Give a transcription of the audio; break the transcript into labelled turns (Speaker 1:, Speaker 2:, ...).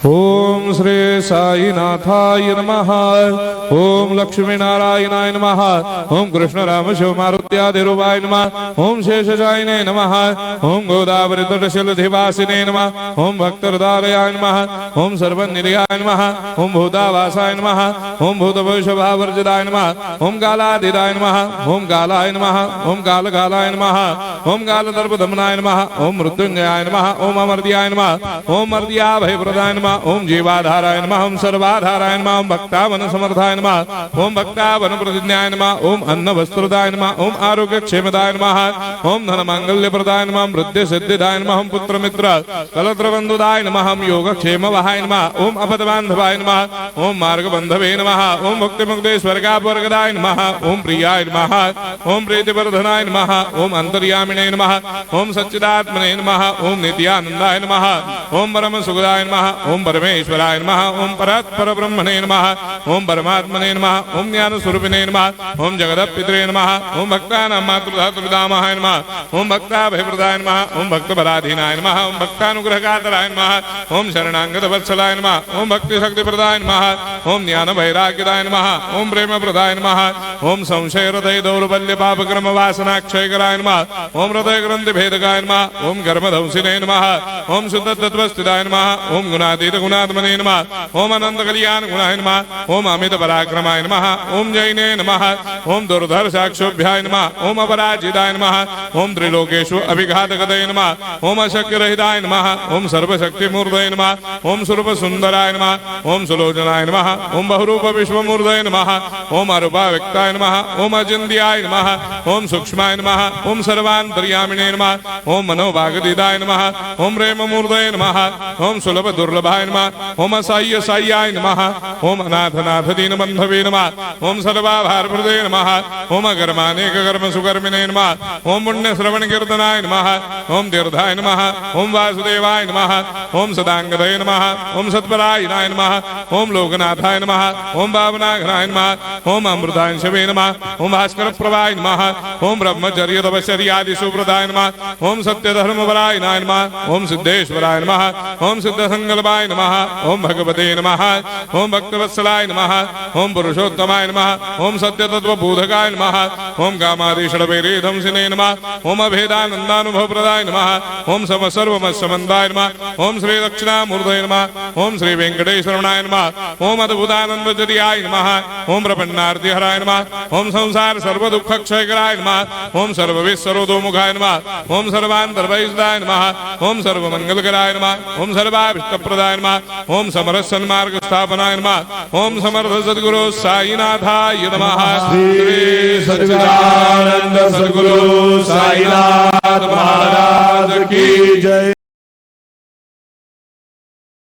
Speaker 1: ओम श्री साईनाथाय नमः। ओम लक्ष्मी नारायणाय नमः। ओम कृष्ण राम शिव मारुत्यादिरूपाय नमः। ओम शेषशायिने नमः। ओम गोदावरी तटशिलधिवासिने नमः। ओम भक्तहृदयाय नमः। ओम सर्वनिर्याय नमः। ओम भूतावासाय नमः। ओम भूतभविष्यभावर्जिताय नमः। ओम कालाधीराय नमः। ओम कालाय नमः। ओम कालकालाय नमः। ओम कालदर्पदमनाय नमः। ओम मृत्युंजयाय नमः। ओम अमर्त्याय नमः। ओम मर्त्याभयप्रदाय नमः। ओम जीवाधाराय नमः। ओम सर्वाधाराय नमः। ओम भक्तावन समर्थाय नमः। ओम भक्तावन प्रतिज्ञाय नमः। ओम अन्न वस्त्रदाय नमः। ओम आरोग्य क्षेमदाय नमः। ओम धन मांगल्य प्रदाय नमः। वृद्धि सिद्धिदाय नमः। ओम पुत्र मित्र कलत्र बंधुदाय नमः। ओम योग क्षेम वहाय नमः। ओम अपद बांधवाय नमः। ओम मार्ग बंधवे नमः। ओम मुक्ति मुक्ति स्वर्गापवर्गदाय नमः। ओम प्रियाय नमः। ओम प्रीतिवर्धनाय नमः। ओम अंतर्यामिने नमः। ओम सच्चिदात्मने नमः। ओम नित्यानंदाय नमः। ओम परम सुखदाय नमः। ओम परमेश्वराय नमः। ओम परात्पर ब्रह्मणे नमः। ओम परमात्मने नमः। ओम ज्ञान स्वरूपिणे नमः। ओम जगदपितरे नमः। ओम भक्तानां मातृधातुर्धामाय नमः। ओम भक्ताभयप्रदाय नमः। ओम भक्तपराधीनाय नमः। ओम भक्तानुग्रहकातराय नमः। ओम शरणागत वत्सलाय नमः। ओम भक्ति शक्तिप्रदाय नमः। ओम ज्ञान वैराग्यदाय नमः। ओम प्रेम प्रदाय नमः। ओम संशय हृदय दौर्बल्य पाप कर्म वासना क्षयकराय नमः। ओम हृदय ग्रंथि भेदकाय नमः। ओम कर्मधंसिने नमः। ओम शुद्ध तत्वस्थिताय नमः। ओम गुणातीत गुणात्मने नमः। ओम अनंत कल्याण गुणाय नमः। ओम अमित पराक्रमाय नमः। ओम जैने नमः। ओम दुर्धर्षाक्षोभ्याय नमः। ओम अपराजिताय नमः। ओम त्रिलोकेषु अभिघातगतये नमः। ओम अशक्य रहिताय नमः। ओम सर्वशक्तिमूर्तये नमः। ओम स्वरूप सुंदराय नमः। ओम सुलोचनाय नमः। ओम बहुरूप विश्वमूर्तये नमः। ओम अरूपाव्यक्ताय नमः। ओम अचिन्त्याय नमः। ओम सूक्ष्माय नमः। ओम सर्वान्तर्यामिने नमः। ओम मनोभागदिदाय नमः। ओम प्रेममूर्तये नमः। ओम सुलभ दुर्लभाय नमः। ओम असाह्य साह्याय नमः। ओम अनाथनाथ दीनबन्धवे नमः। ओम सर्वाभारप्रदे नमः। ओम अकर्मानेक कर्म सुकर्मिणे नमः। ओम पुण्य श्रवण कीर्तनाय नमः। ओम तीर्थाय नमः। ओम वासुदेवाय नमः। ओम सदांगदये नमः। ओम सत्परायणाय नमः। ओम लोकनाथाय नमः। ओम भावनाघनाय नमः। ओम अमृतांशवे नमः। ओम भास्कर प्रभाय नमः। ओम ब्रह्मचर्य तपश्चर्यादि सुप्रदाय नमः। ओम सत्यधर्मपरायणाय नमः। ओम सिद्धेश्वराय नमः। ओम सिद्ध संकल्पाय नमः। ओम भगवते नमः। ओम भक्तवत्सलाय नमः। ओम पुरुषोत्तमाय नमः। ओम सत्य तत्वबोधकाय नमः। ओम कामादिषडवैरेधंसिने नमः। ओम अभेदानंदानुभव प्रदाय नमः। ओम सर्वमस्समन्दाय नमः। ओम श्री दक्षिणामूर्तये नमः। ओम श्री वेंकटेश्वरनाय नमः। ओम अद्भुतानंदचर्याय नमः। ओम प्रपन्नार्तिहराय नमः। ओम संसार सर्व दुख क्षयकराय नमः। ओम सर्वविश्वरोधोमुखाय नमः। ओम सर्वान्तर्वैसदाय नमः। ओम सर्वमंगलकराय नमः। ओम सर्वाभिष्टप्रदाय नमः। ओम समरस सन्मार्ग स्थापनाय नमः। ओम समर्थ सद्गुरु साईनाथाय नमः।
Speaker 2: श्री सच्चिदानंद सद्गुरु साईनाथ महाराज की जय।